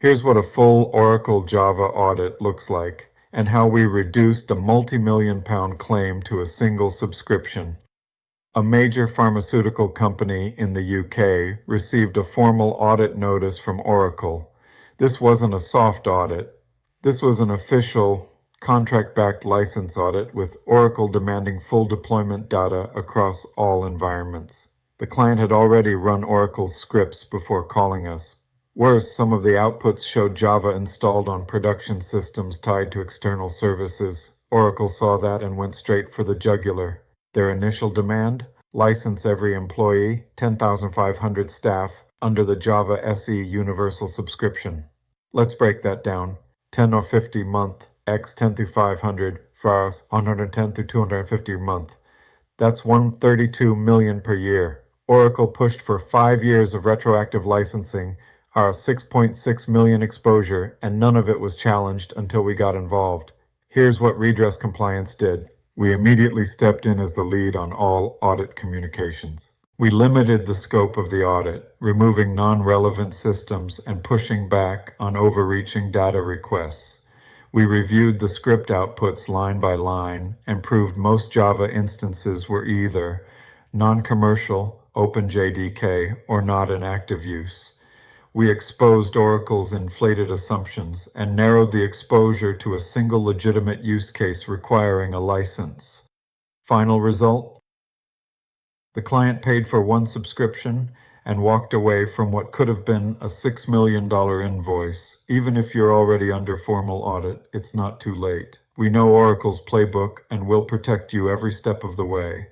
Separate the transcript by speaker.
Speaker 1: Here's what a full Oracle Java audit looks like, and how we reduced a multi-million-pound claim to a single subscription. A major pharmaceutical company in the UK received a formal audit notice from Oracle. This wasn't a soft audit. This was an official, contract-backed license audit with Oracle demanding full deployment data across all environments. The client had already run Oracle's scripts before calling us. Worse, some of the outputs showed Java installed on production systems tied to external services. Oracle saw that and went straight for the jugular. Their initial demand? License every employee, 10,500 staff, under the Java SE Universal Subscription. Let's break that down. 10 or 50 month, x 10 through 500, for 110 through 250 a month. That's 132 million per year. Oracle pushed for 5 years of retroactive licensing, our 6.6 million exposure, and none of it was challenged until we got involved. Here's what Redress Compliance did. We immediately stepped in as the lead on all audit communications. We limited the scope of the audit, removing non-relevant systems and pushing back on overreaching data requests. We reviewed the script outputs line by line and proved most Java instances were either non-commercial, OpenJDK, or not in active use. We exposed Oracle's inflated assumptions and narrowed the exposure to a single legitimate use case requiring a license. Final result? The client paid for one subscription and walked away from what could have been a $6 million invoice. Even if you're already under formal audit, it's not too late. We know Oracle's playbook and will protect you every step of the way.